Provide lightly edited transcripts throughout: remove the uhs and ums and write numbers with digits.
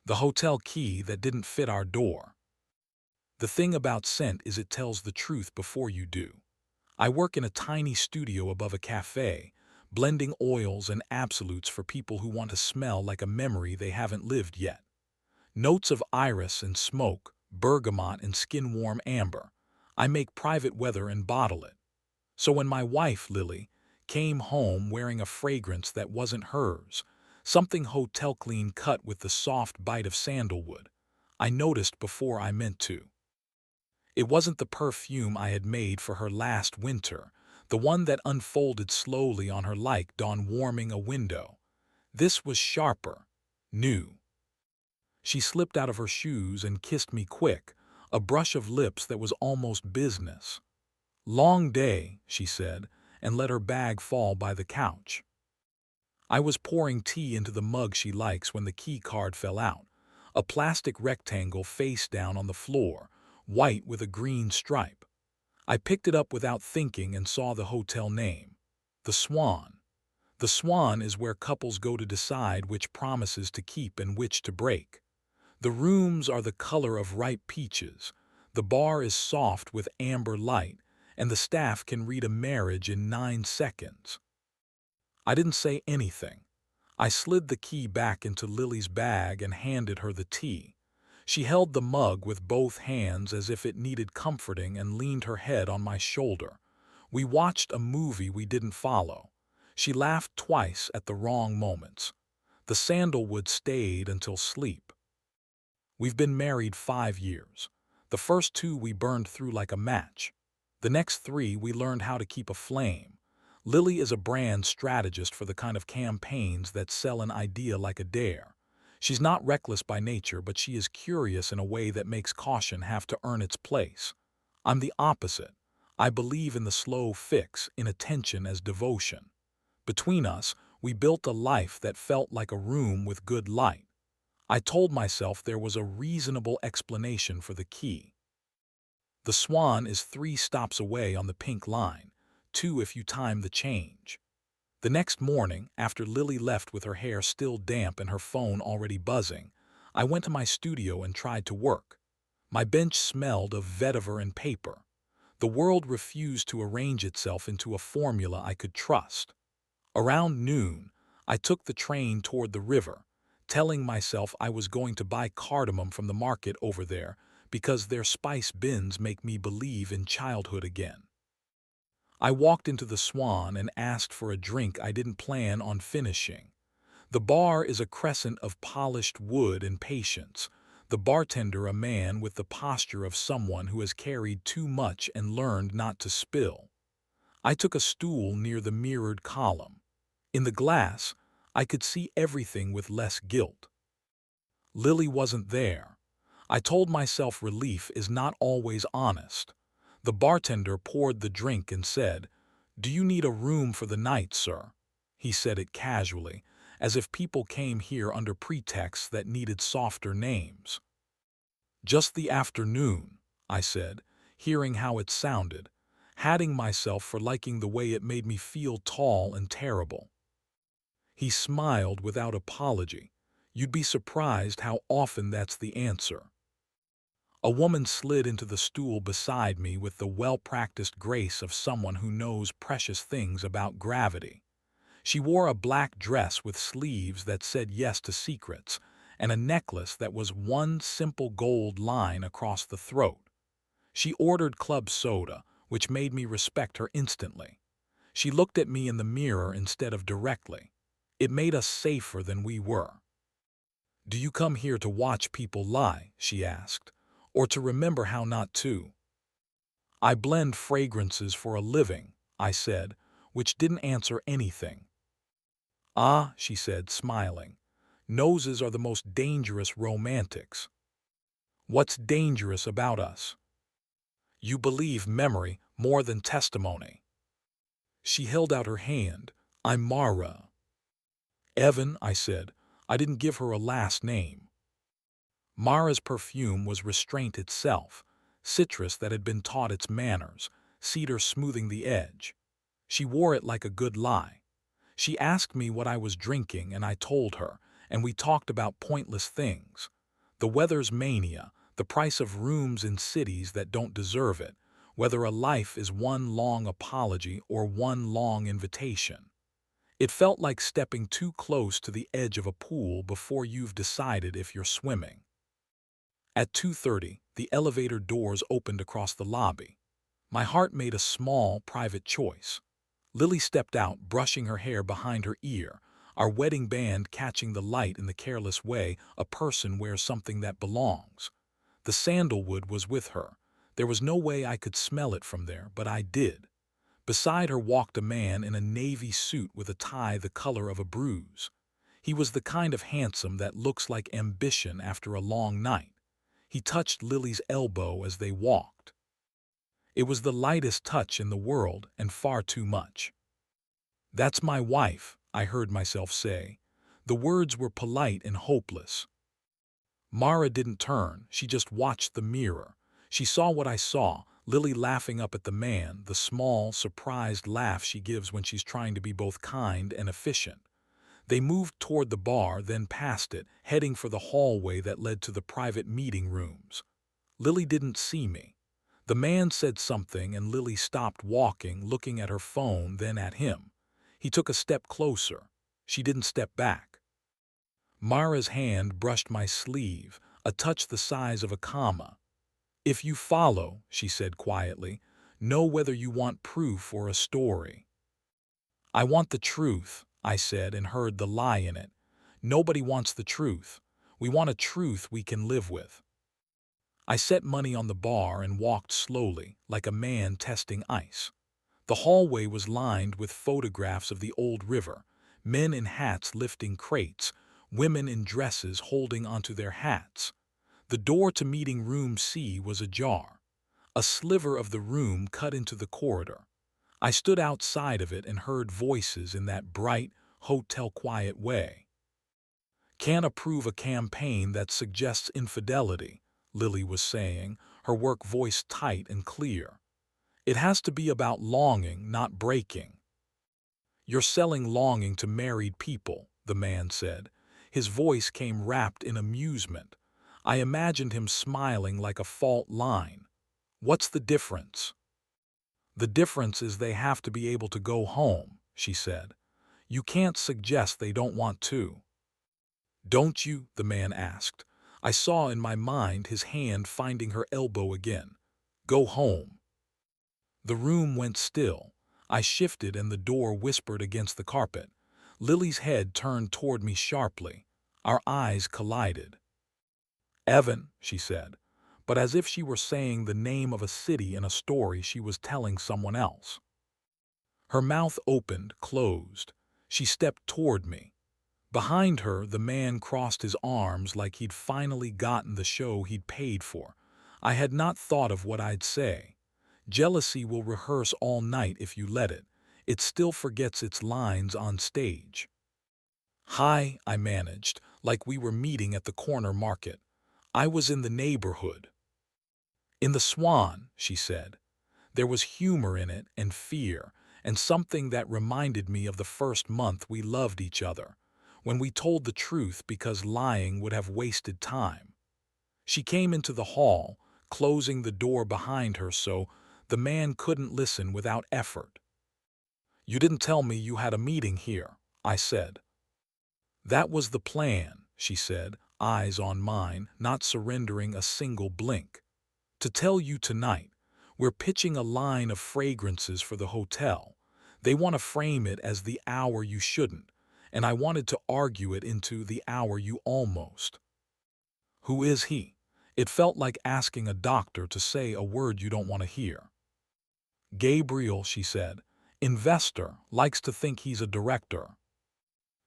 The hotel key that didn't fit our door. The thing about scent is it tells the truth before you do. I work in a tiny studio above a cafe, blending oils and absolutes for people who want to smell like a memory they haven't lived yet. Notes of iris and smoke, bergamot and skin-warm amber. I make private weather and bottle it. So when my wife, Lily, came home wearing a fragrance that wasn't hers, something hotel clean cut with the soft bite of sandalwood, I noticed before I meant to. It wasn't the perfume I had made for her last winter, the one that unfolded slowly on her like dawn warming a window. This was sharper, new. She slipped out of her shoes and kissed me quick, a brush of lips that was almost business. "Long day," she said, and let her bag fall by the couch. I was pouring tea into the mug she likes when the key card fell out, a plastic rectangle face down on the floor, white with a green stripe. I picked it up without thinking and saw the hotel name. The Swan. The Swan is where couples go to decide which promises to keep and which to break. The rooms are the color of ripe peaches. The bar is soft with amber light, and the staff can read a marriage in 9 seconds. I didn't say anything. I slid the key back into Lily's bag and handed her the tea. She held the mug with both hands as if it needed comforting and leaned her head on my shoulder. We watched a movie we didn't follow. She laughed twice at the wrong moments. The sandalwood stayed until sleep. We've been married 5 years. The first 2 we burned through like a match. The next 3 we learned how to keep a flame. Lily is a brand strategist for the kind of campaigns that sell an idea like a dare. She's not reckless by nature, but she is curious in a way that makes caution have to earn its place. I'm the opposite. I believe in the slow fix, in attention as devotion. Between us, we built a life that felt like a room with good light. I told myself there was a reasonable explanation for the key. The Swan is 3 stops away on the Pink Line, 2 if you time the change. The next morning, after Lily left with her hair still damp and her phone already buzzing, I went to my studio and tried to work. My bench smelled of vetiver and paper. The world refused to arrange itself into a formula I could trust. Around noon, I took the train toward the river, telling myself I was going to buy cardamom from the market over there because their spice bins make me believe in childhood again. I walked into the Swan and asked for a drink I didn't plan on finishing. The bar is a crescent of polished wood and patience, the bartender a man with the posture of someone who has carried too much and learned not to spill. I took a stool near the mirrored column. In the glass, I could see everything with less guilt. Lily wasn't there. I told myself relief is not always honest. The bartender poured the drink and said, "Do you need a room for the night, sir?" He said it casually, as if people came here under pretexts that needed softer names. "Just the afternoon," I said, hearing how it sounded, hating myself for liking the way it made me feel tall and terrible. He smiled without apology. You'd be surprised how often that's the answer. A woman slid into the stool beside me with the well-practiced grace of someone who knows precious things about gravity. She wore a black dress with sleeves that said yes to secrets, and a necklace that was one simple gold line across the throat. She ordered club soda, which made me respect her instantly. She looked at me in the mirror instead of directly. It made us safer than we were. "Do you come here to watch people lie?" she asked, "or to remember how not to?" "I blend fragrances for a living," I said, which didn't answer anything. "Ah," she said, smiling, "noses are the most dangerous romantics." "What's dangerous about us?" "You believe memory more than testimony." She held out her hand. "I'm Mara." "Evan," I said. I didn't give her a last name. Mara's perfume was restraint itself, citrus that had been taught its manners, cedar smoothing the edge. She wore it like a good lie. She asked me what I was drinking, and I told her, and we talked about pointless things. The weather's mania, the price of rooms in cities that don't deserve it, whether a life is one long apology or one long invitation. It felt like stepping too close to the edge of a pool before you've decided if you're swimming. At 2:30, the elevator doors opened across the lobby. My heart made a small, private choice. Lily stepped out, brushing her hair behind her ear, our wedding band catching the light in the careless way a person wears something that belongs. The sandalwood was with her. There was no way I could smell it from there, but I did. Beside her walked a man in a navy suit with a tie the color of a bruise. He was the kind of handsome that looks like ambition after a long night. He touched Lily's elbow as they walked. It was the lightest touch in the world and far too much. "That's my wife," I heard myself say. The words were polite and hopeless. Mara didn't turn, she just watched the mirror. She saw what I saw, Lily laughing up at the man, the small, surprised laugh she gives when she's trying to be both kind and efficient. They moved toward the bar, then past it, heading for the hallway that led to the private meeting rooms. Lily didn't see me. The man said something and Lily stopped walking, looking at her phone, then at him. He took a step closer. She didn't step back. Mara's hand brushed my sleeve, a touch the size of a comma. "If you follow," she said quietly, "know whether you want proof or a story." "I want the truth," I said, and heard the lie in it. Nobody wants the truth. We want a truth we can live with. I set money on the bar and walked slowly, like a man testing ice. The hallway was lined with photographs of the old river, men in hats lifting crates, women in dresses holding onto their hats. The door to meeting room C was ajar. A sliver of the room cut into the corridor. I stood outside of it and heard voices in that bright, hotel-quiet way. "Can't approve a campaign that suggests infidelity," Lily was saying, her work voice tight and clear. "It has to be about longing, not breaking." "You're selling longing to married people," the man said. His voice came wrapped in amusement. I imagined him smiling like a fault line. "What's the difference?" "The difference is they have to be able to go home," she said. "You can't suggest they don't want to." "Don't you?" the man asked. I saw in my mind his hand finding her elbow again. "Go home." The room went still. I shifted and the door whispered against the carpet. Lily's head turned toward me sharply. Our eyes collided. "Evan," she said, but as if she were saying the name of a city in a story she was telling someone else. Her mouth opened, closed. She stepped toward me. Behind her, the man crossed his arms like he'd finally gotten the show he'd paid for. I had not thought of what I'd say. Jealousy will rehearse all night if you let it. It still forgets its lines on stage. "Hi," I managed, like we were meeting at the corner market. I was in the neighborhood. "In the Swan," she said. There was humor in it and fear, and something that reminded me of the first month we loved each other, when we told the truth because lying would have wasted time. She came into the hall, closing the door behind her so the man couldn't listen without effort. "You didn't tell me you had a meeting here," I said. "That was the plan," she said, eyes on mine, not surrendering a single blink. "To tell you tonight, we're pitching a line of fragrances for the hotel. They want to frame it as the hour you shouldn't, and I wanted to argue it into the hour you almost." "Who is he?" It felt like asking a doctor to say a word you don't want to hear. "Gabriel," she said. "Investor, likes to think he's a director."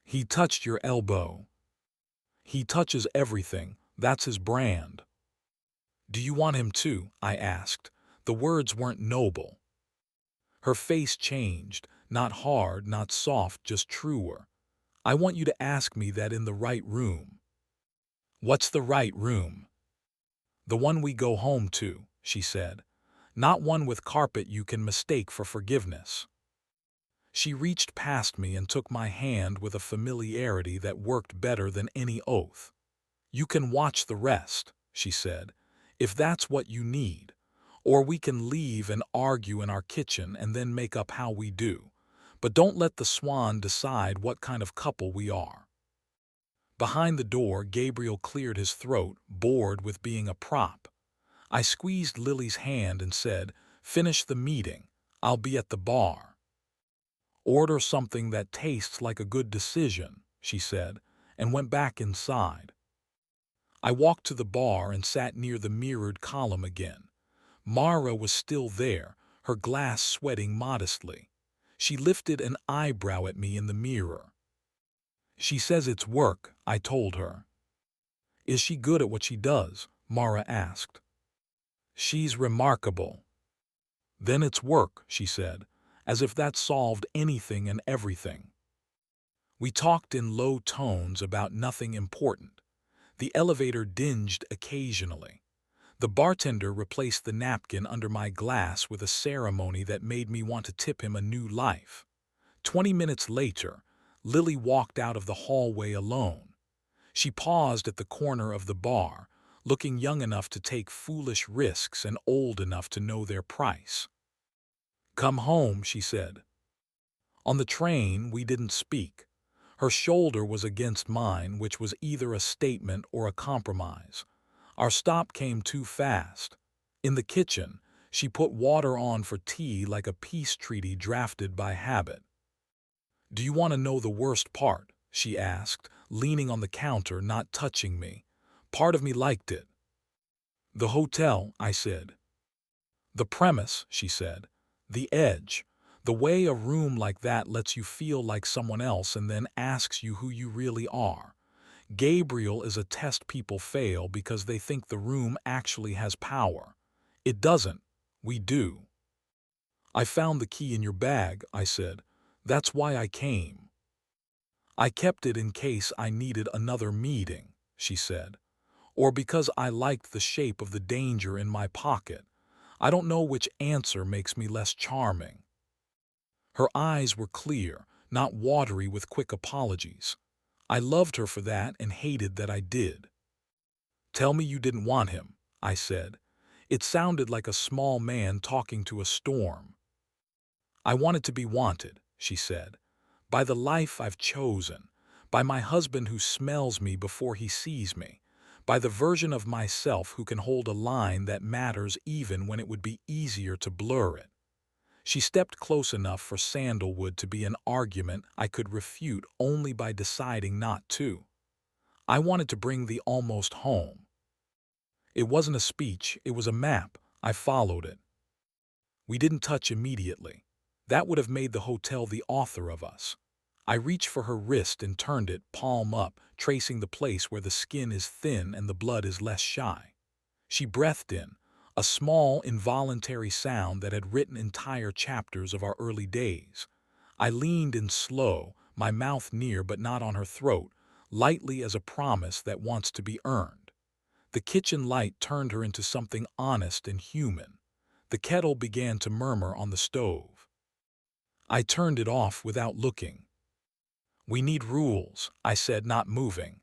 "He touched your elbow." "He touches everything. That's his brand." "Do you want him to?" I asked. The words weren't noble. Her face changed, not hard, not soft, just truer. "I want you to ask me that in the right room." "What's the right room?" "The one we go home to," she said. "Not one with carpet you can mistake for forgiveness." She reached past me and took my hand with a familiarity that worked better than any oath. "You can watch the rest," she said, "if that's what you need. Or we can leave and argue in our kitchen and then make up how we do. But don't let the swan decide what kind of couple we are." Behind the door, Gabriel cleared his throat, bored with being a prop. I squeezed Lily's hand and said, "Finish the meeting. I'll be at the bar." "Order something that tastes like a good decision," she said, and went back inside. I walked to the bar and sat near the mirrored column again. Mara was still there, her glass sweating modestly. She lifted an eyebrow at me in the mirror. "She says it's work," I told her. "Is she good at what she does?" Mara asked. "She's remarkable." "Then it's work," she said, as if that solved anything and everything. We talked in low tones about nothing important. The elevator dinged occasionally. The bartender replaced the napkin under my glass with a ceremony that made me want to tip him a new life. 20 minutes later, Lily walked out of the hallway alone. She paused at the corner of the bar, looking young enough to take foolish risks and old enough to know their price. "Come home," she said. On the train, we didn't speak. Her shoulder was against mine, which was either a statement or a compromise. Our stop came too fast. In the kitchen, she put water on for tea like a peace treaty drafted by habit. "Do you want to know the worst part?" she asked, leaning on the counter, not touching me. Part of me liked it. "The hotel," I said. "The premise," she said. "The edge. The way a room like that lets you feel like someone else and then asks you who you really are. Gabriel is a test people fail because they think the room actually has power. It doesn't. We do." "I found the key in your bag," I said. "That's why I came." "I kept it in case I needed another meeting," she said. "Or because I liked the shape of the danger in my pocket. I don't know which answer makes me less charming." Her eyes were clear, not watery with quick apologies. I loved her for that and hated that I did. "Tell me you didn't want him," I said. It sounded like a small man talking to a storm. "I wanted to be wanted," she said. "By the life I've chosen. By my husband who smells me before he sees me. By the version of myself who can hold a line that matters even when it would be easier to blur it." She stepped close enough for sandalwood to be an argument I could refute only by deciding not to. I wanted to bring the almost home. It wasn't a speech, it was a map. I followed it. We didn't touch immediately. That would have made the hotel the author of us. I reached for her wrist and turned it, palm up, tracing the place where the skin is thin and the blood is less shy. She breathed in, a small, involuntary sound that had written entire chapters of our early days. I leaned in slow, my mouth near but not on her throat, lightly as a promise that wants to be earned. The kitchen light turned her into something honest and human. The kettle began to murmur on the stove. I turned it off without looking. "We need rules," I said, not moving.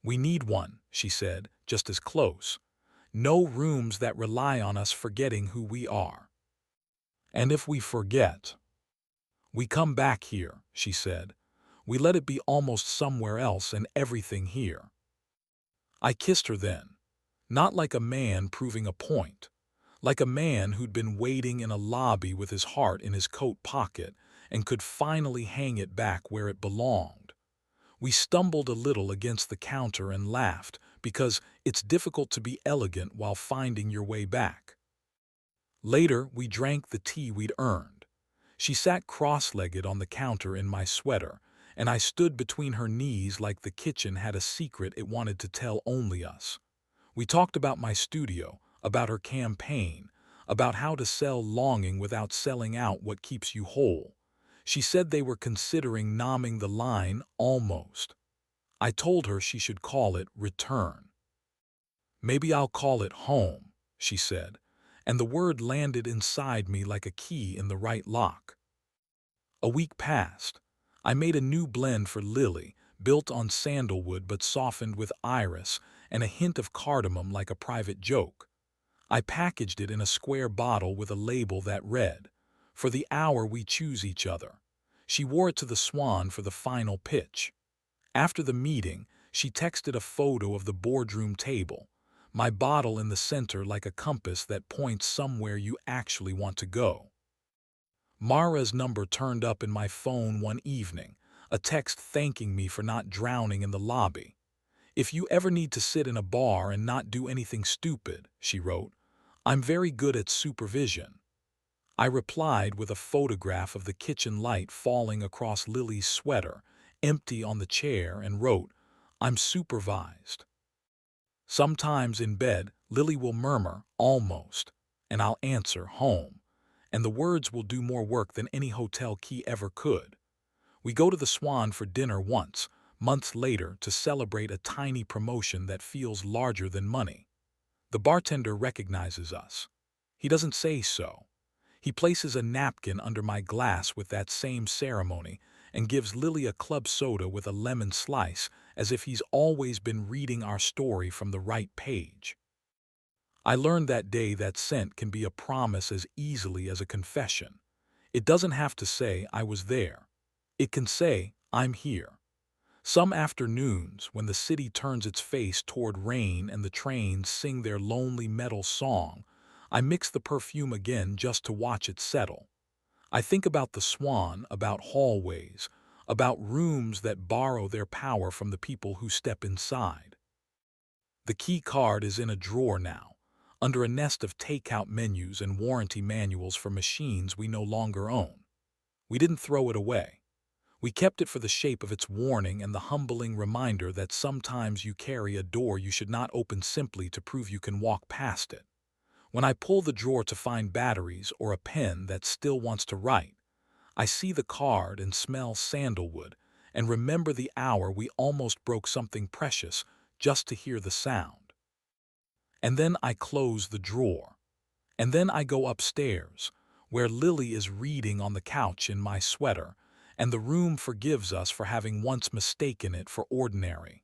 "We need one," she said, just as close. "No rooms that rely on us forgetting who we are. And if we forget, we come back here," she said. "We let it be almost somewhere else and everything here." I kissed her then, not like a man proving a point, like a man who'd been waiting in a lobby with his heart in his coat pocket and could finally hang it back where it belonged. We stumbled a little against the counter and laughed, because it's difficult to be elegant while finding your way back. Later, we drank the tea we'd earned. She sat cross-legged on the counter in my sweater, and I stood between her knees like the kitchen had a secret it wanted to tell only us. We talked about my studio, about her campaign, about how to sell longing without selling out what keeps you whole. She said they were considering nomming the line Almost. I told her she should call it Return. "Maybe I'll call it Home," she said, and the word landed inside me like a key in the right lock. A week passed. I made a new blend for Lily, built on sandalwood but softened with iris and a hint of cardamom like a private joke. I packaged it in a square bottle with a label that read, "For the hour we choose each other." She wore it to the Swan for the final pitch. After the meeting, she texted a photo of the boardroom table, my bottle in the center like a compass that points somewhere you actually want to go. Mara's number turned up in my phone one evening, a text thanking me for not drowning in the lobby. "If you ever need to sit in a bar and not do anything stupid," she wrote, "I'm very good at supervision." I replied with a photograph of the kitchen light falling across Lily's sweater, empty on the chair, and wrote, "I'm supervised." Sometimes in bed, Lily will murmur, "Almost," and I'll answer, "Home," and the words will do more work than any hotel key ever could. We go to the Swan for dinner once, months later, to celebrate a tiny promotion that feels larger than money. The bartender recognizes us. He doesn't say so. He places a napkin under my glass with that same ceremony and gives Lily a club soda with a lemon slice, as if he's always been reading our story from the right page. I learned that day that scent can be a promise as easily as a confession. It doesn't have to say, "I was there." It can say, "I'm here." Some afternoons, when the city turns its face toward rain and the trains sing their lonely metal song, I mix the perfume again just to watch it settle. I think about the Swan, about hallways, about rooms that borrow their power from the people who step inside. The key card is in a drawer now, under a nest of takeout menus and warranty manuals for machines we no longer own. We didn't throw it away. We kept it for the shape of its warning and the humbling reminder that sometimes you carry a door you should not open simply to prove you can walk past it. When I pull the drawer to find batteries or a pen that still wants to write, I see the card and smell sandalwood and remember the hour we almost broke something precious just to hear the sound. And then I close the drawer. And then I go upstairs, where Lily is reading on the couch in my sweater, and the room forgives us for having once mistaken it for ordinary.